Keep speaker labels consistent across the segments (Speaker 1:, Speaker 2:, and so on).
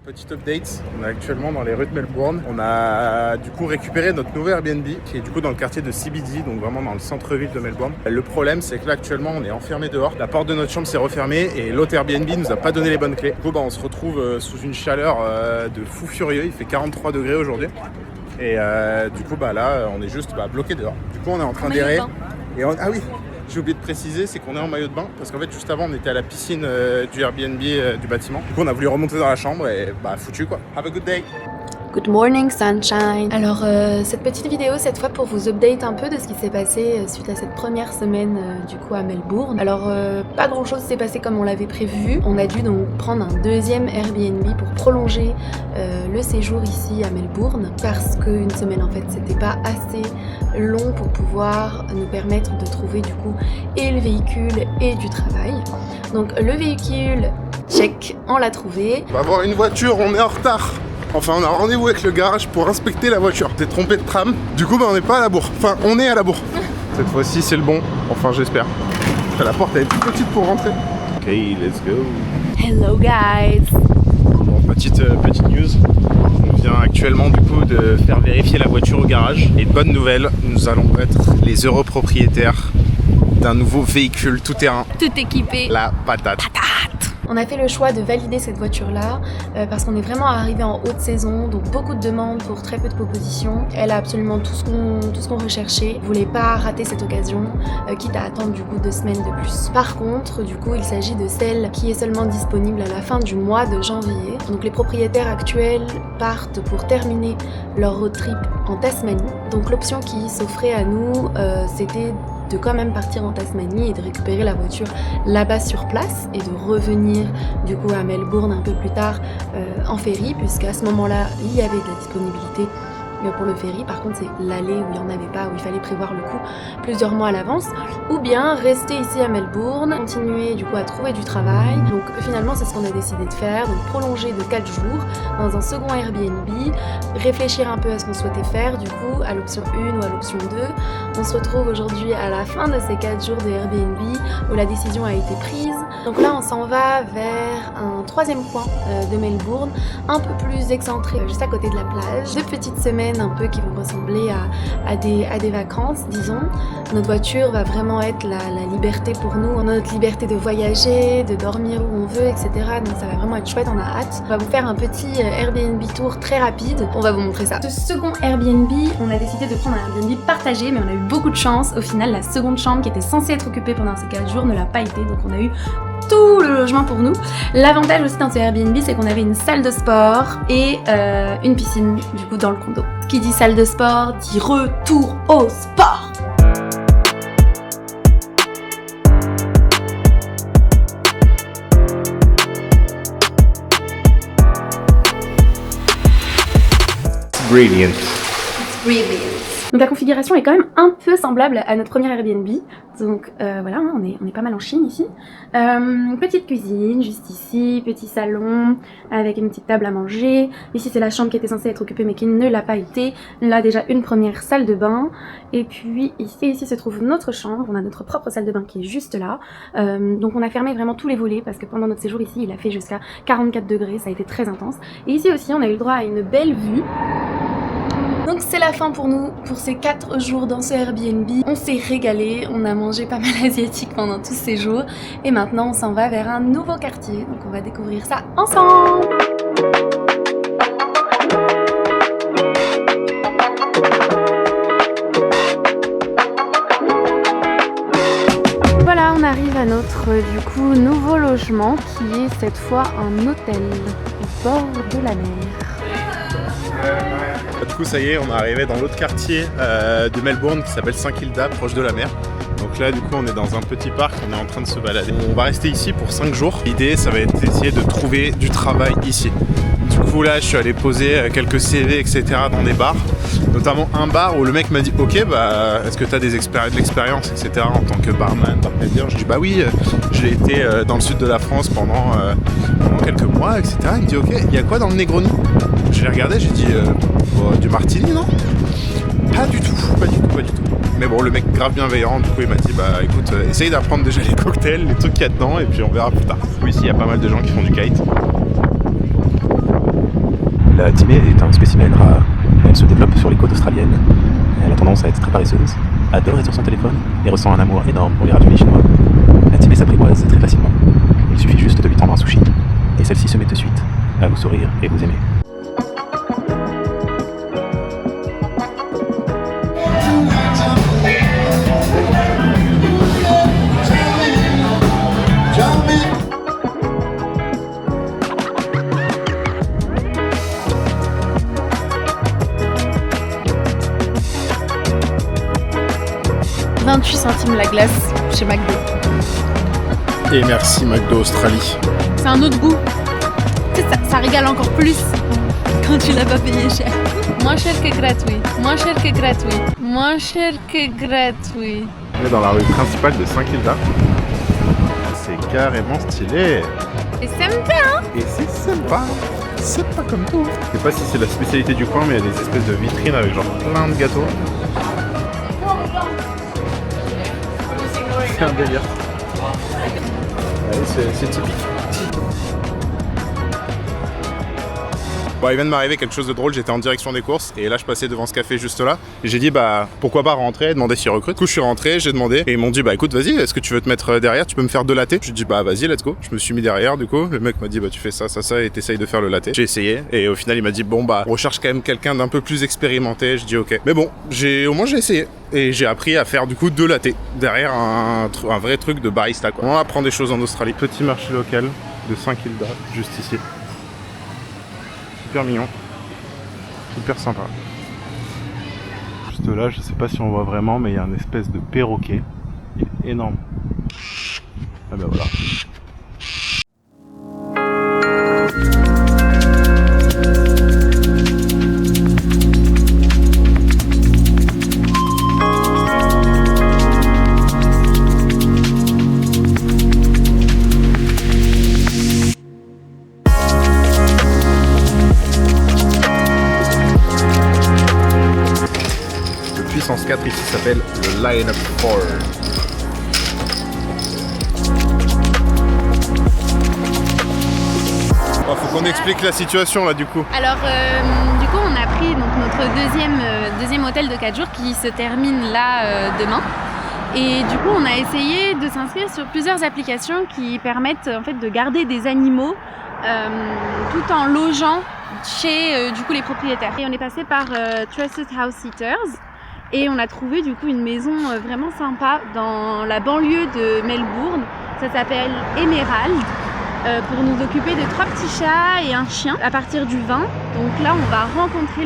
Speaker 1: Petit update, on est actuellement dans les rues de Melbourne. On a du coup récupéré notre nouveau Airbnb qui est du coup dans le quartier de CBD, donc vraiment dans le centre-ville de Melbourne. Le problème c'est que là actuellement on est enfermé dehors. La porte de notre chambre s'est refermée et l'autre Airbnb nous a pas donné les bonnes clés. Du coup on se retrouve sous une chaleur de fou furieux, il fait 43 degrés aujourd'hui. Et du coup là on est juste bloqué dehors. Du coup on est en train d'errer. Ah oui, j'ai oublié de préciser, c'est qu'on est en maillot de bain parce qu'en fait juste avant on était à la piscine du Airbnb du bâtiment. Du coup on a voulu remonter dans la chambre et foutu quoi. Have a good day.
Speaker 2: Good morning sunshine. Alors cette petite vidéo cette fois pour vous update un peu de ce qui s'est passé suite à cette première semaine du coup à Melbourne. Alors pas grand chose s'est passé comme on l'avait prévu. On a dû donc prendre un deuxième Airbnb pour prolonger le séjour ici à Melbourne parce qu'une semaine en fait c'était pas assez long pour pouvoir nous permettre de trouver du coup et le véhicule et du travail. Donc le véhicule, check, on l'a trouvé.
Speaker 1: On va avoir une voiture, on est en retard. Enfin, on a rendez-vous avec le garage pour inspecter la voiture. T'es trompé de tram. Du coup, on n'est pas à la bourre. Enfin, on est à la bourre. Cette fois-ci, c'est le bon. Enfin, j'espère. La porte, elle est toute petite pour rentrer. Ok, let's go.
Speaker 2: Hello guys.
Speaker 1: Bon, petite news. On vient actuellement du coup de faire vérifier la voiture au garage. Et bonne nouvelle, nous allons être les heureux propriétaires d'un nouveau véhicule tout-terrain.
Speaker 2: Tout équipé.
Speaker 1: La patate.
Speaker 2: On a fait le choix de valider cette voiture-là parce qu'on est vraiment arrivé en haute saison, donc beaucoup de demandes pour très peu de propositions. Elle a absolument tout ce qu'on recherchait. On voulait pas rater cette occasion, quitte à attendre du coup 2 semaines de plus. Par contre, du coup, il s'agit de celle qui est seulement disponible à la fin du mois de janvier. Donc les propriétaires actuels partent pour terminer leur road trip en Tasmanie. Donc l'option qui s'offrait à nous, c'était de quand même partir en Tasmanie et de récupérer la voiture là-bas sur place et de revenir du coup à Melbourne un peu plus tard en ferry, puisqu'à ce moment-là il y avait de la disponibilité pour le ferry. Par contre c'est l'aller où il n'y en avait pas, où il fallait prévoir le coup plusieurs mois à l'avance, ou bien rester ici à Melbourne, continuer du coup à trouver du travail. Donc finalement c'est ce qu'on a décidé de faire, donc prolonger de 4 jours dans un second Airbnb, réfléchir un peu à ce qu'on souhaitait faire du coup, à l'option 1 ou à l'option 2. On se retrouve aujourd'hui à la fin de ces 4 jours de Airbnb où la décision a été prise. Donc là on s'en va vers un 3e coin de Melbourne, un peu plus excentré, juste à côté de la plage. 2 petites semaines un peu qui vont ressembler à des vacances, disons. Notre voiture va vraiment être la liberté pour nous, notre liberté de voyager, de dormir où on veut, etc. Donc ça va vraiment être chouette, on a hâte. On va vous faire un petit Airbnb tour très rapide, on va vous montrer ça. Ce second Airbnb, on a décidé de prendre un Airbnb partagé, mais on a eu beaucoup de chance. Au final, la seconde chambre qui était censée être occupée pendant ces 4 jours ne l'a pas été, donc on a eu tout le logement pour nous. L'avantage aussi dans ce Airbnb, c'est qu'on avait une salle de sport et une piscine du coup dans le condo. Qui dit salle de sport dit retour au sport.
Speaker 1: Brilliant.
Speaker 2: Donc la configuration est quand même un peu semblable à notre premier Airbnb. Donc voilà, on est pas mal en Chine ici. Petite cuisine juste ici, petit salon avec une petite table à manger. Ici c'est la chambre qui était censée être occupée mais qui ne l'a pas été. Là déjà une première salle de bain. Et puis ici se trouve notre chambre. On a notre propre salle de bain qui est juste là. Donc on a fermé vraiment tous les volets parce que pendant notre séjour ici il a fait jusqu'à 44 degrés, ça a été très intense. Et ici aussi on a eu le droit à une belle vue. Donc c'est la fin pour nous, pour ces 4 jours dans ce Airbnb. On s'est régalé, on a mangé pas mal asiatique pendant tous ces jours. Et maintenant on s'en va vers un nouveau quartier, donc on va découvrir ça ensemble. Voilà, on arrive à notre du coup nouveau logement qui est cette fois un hôtel au bord de la mer.
Speaker 1: Du coup ça y est, on est arrivé dans l'autre quartier de Melbourne qui s'appelle Saint-Kilda, proche de la mer. Donc là du coup on est dans un petit parc, on est en train de se balader. On va rester ici pour 5 jours. L'idée ça va être d'essayer de trouver du travail ici. Du coup là je suis allé poser quelques CV etc dans des bars. Notamment un bar où le mec m'a dit ok est-ce que tu as de l'expérience etc en tant que barman, bartender. Je dis bah oui, j'ai été dans le sud de la France pendant quelques mois etc. Il me dit ok, il y a quoi dans le Negroni? Je l'ai regardé, j'ai dit du martini non? Pas du tout. Mais bon, le mec grave bienveillant, du coup il m'a dit bah écoute, essaye d'apprendre déjà les cocktails, les trucs qu'il y a dedans et puis on verra plus tard. Du coup ici il y a pas mal de gens qui font du kite.
Speaker 3: Timé est un spécimen rare. Elle se développe sur les côtes australiennes. Elle a tendance à être très paresseuse, adore être sur son téléphone et ressent un amour énorme pour les raviolis chinois. La Timé s'apprivoise très facilement. Il suffit juste de lui tendre un sushi et celle-ci se met de suite à vous sourire et vous aimer.
Speaker 2: « 28 centimes la glace chez McDo.
Speaker 1: Et merci McDo Australie.
Speaker 2: C'est un autre goût. Tu sais, ça régale encore plus quand tu l'as pas payé cher. Moins cher que gratuit. Moins cher que gratuit. Moins cher que gratuit.
Speaker 1: On est dans la rue principale de Saint-Kilda. C'est carrément stylé.
Speaker 2: Et sympa, hein?
Speaker 1: Et c'est sympa. C'est pas comme tout. Je sais pas si c'est la spécialité du coin, mais il y a des espèces de vitrines avec genre plein de gâteaux. C'est un délire. Ouais, c'est typique. Bon, il vient de m'arriver quelque chose de drôle, j'étais en direction des courses et là je passais devant ce café juste là et j'ai dit bah pourquoi pas rentrer et demander s'ils recrutent. Du coup je suis rentré, j'ai demandé et ils m'ont dit bah écoute vas-y, est-ce que tu veux te mettre derrière, tu peux me faire 2 lattés. Je dis bah vas-y let's go. Je me suis mis derrière du coup, le mec m'a dit bah tu fais ça et t'essayes de faire le latte. J'ai essayé et au final il m'a dit bon bah on recherche quand même quelqu'un d'un peu plus expérimenté. Je dis ok. Mais bon, au moins j'ai essayé et j'ai appris à faire du coup 2 lattés derrière un vrai truc de barista quoi. On apprend des choses en Australie. Petit marché local de Saint-Kilda, juste ici. Super mignon. Super sympa. Juste là, je sais pas si on voit vraiment, mais il y a un espèce de perroquet. Il est énorme. Ah ben voilà. Puissance 4 ici s'appelle le Line-Up 4. Oh, faut qu'on explique la situation là du coup.
Speaker 2: Alors du coup on a pris donc, notre deuxième hôtel de 4 jours qui se termine là demain. Et du coup on a essayé de s'inscrire sur plusieurs applications qui permettent en fait de garder des animaux tout en logeant chez du coup les propriétaires. Et on est passé par Trusted House Sitters. Et on a trouvé du coup une maison vraiment sympa dans la banlieue de Melbourne. Ça s'appelle Emerald pour nous occuper de 3 petits chats et un chien à partir du 20. Donc là on va rencontrer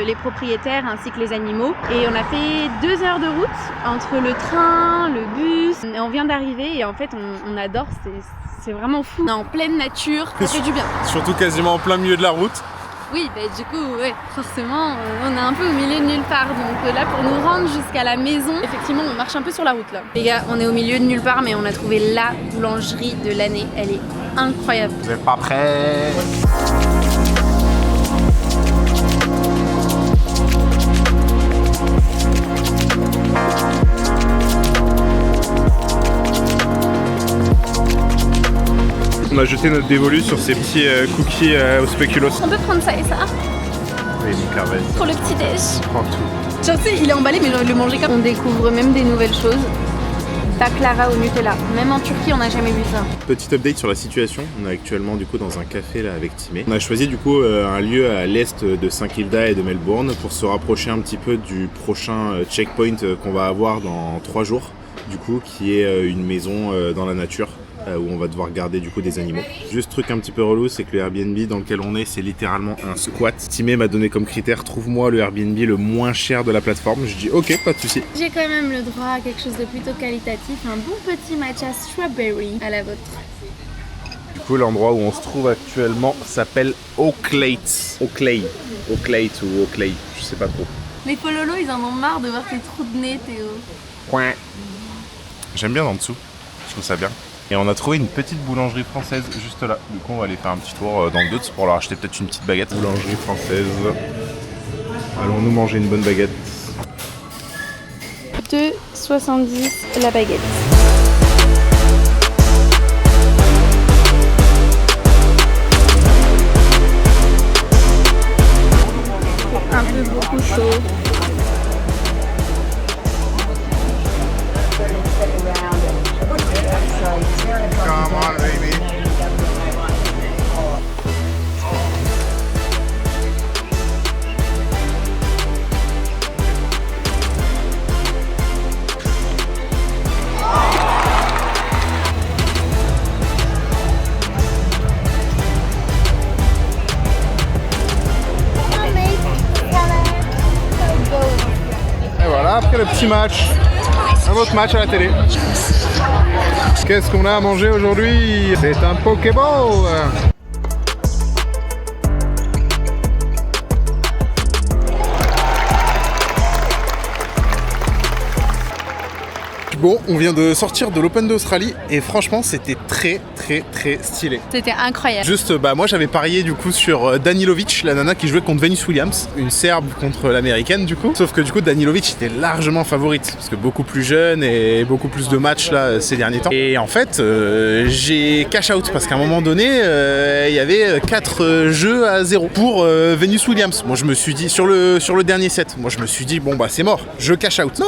Speaker 2: les propriétaires ainsi que les animaux. Et on a fait 2 heures de route entre le train, le bus. Et on vient d'arriver et en fait on adore, c'est vraiment fou. On est en pleine nature, ça fait du bien.
Speaker 1: Surtout quasiment en plein milieu de la route.
Speaker 2: Oui, bah du coup, ouais, forcément, on est un peu au milieu de nulle part. Donc là, pour nous rendre jusqu'à la maison, effectivement, on marche un peu sur la route là. Les gars, on est au milieu de nulle part, mais on a trouvé la boulangerie de l'année. Elle est incroyable.
Speaker 1: Vous êtes pas prêts? On a jeté notre dévolu sur ces petits cookies au spéculoos.
Speaker 2: On peut prendre ça et ça
Speaker 1: Oui, mon carvet.
Speaker 2: pour le petit déj.
Speaker 1: Prends tout.
Speaker 2: Genre, tu sais, il est emballé, mais j'ai envie de le manger comme. On découvre même des nouvelles choses. Baklava au Nutella. Même en Turquie, on n'a jamais vu ça.
Speaker 1: Petit update sur la situation. On est actuellement du coup dans un café là avec Timé. On a choisi du coup un lieu à l'est de Saint-Kilda et de Melbourne pour se rapprocher un petit peu du prochain checkpoint qu'on va avoir dans 3 jours. Du coup, qui est une maison dans la nature. Où on va devoir garder du coup des animaux. Juste truc un petit peu relou, c'est que le Airbnb dans lequel on est, c'est littéralement un squat. Timé m'a donné comme critère, trouve-moi le Airbnb le moins cher de la plateforme. Je dis ok, pas de souci.
Speaker 2: J'ai quand même le droit à quelque chose de plutôt qualitatif, un bon petit matcha strawberry à la vôtre.
Speaker 1: Du coup, l'endroit où on se trouve actuellement s'appelle Oaklate. Oaklate ou Oakley, je sais pas trop.
Speaker 2: Les pololos, ils en ont marre de voir tes trous de nez, Théo.
Speaker 1: Coin. J'aime bien en dessous, je trouve ça bien. Et on a trouvé une petite boulangerie française juste là. Du coup, on va aller faire un petit tour dans le doute pour leur acheter peut-être une petite baguette. Boulangerie française. Allons-nous manger une bonne baguette.
Speaker 2: 2,70 la baguette. beaucoup chaud.
Speaker 1: Come on, baby. Et voilà, après le petit match, un autre match à la télé. Qu'est-ce qu'on a à manger aujourd'hui? C'est un Pokéball. Bon, on vient de sortir de l'Open d'Australie et franchement c'était très stylé.
Speaker 4: C'était incroyable.
Speaker 1: Juste, moi j'avais parié du coup sur Danilovic, la nana qui jouait contre Venus Williams, une Serbe contre l'américaine du coup. Sauf que du coup Danilovic était largement favorite parce que beaucoup plus jeune et beaucoup plus de matchs là ces derniers temps. Et en fait, j'ai cash out parce qu'à un moment donné, il y avait 4 jeux à 0 pour Venus Williams. Moi je me suis dit sur le dernier set, moi je me suis dit bon bah c'est mort, je cash out.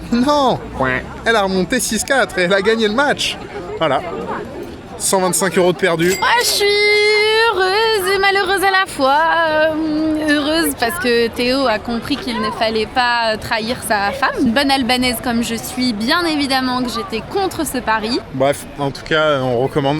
Speaker 1: Non, elle a remonté 6-4 et elle a gagné le match. Voilà. 125 € de perdu.
Speaker 4: Moi, je suis heureuse et malheureuse à la fois. Heureuse parce que Théo a compris qu'il ne fallait pas trahir sa femme. Une bonne albanaise comme je suis, bien évidemment que j'étais contre ce pari.
Speaker 1: Bref, en tout cas, on recommande.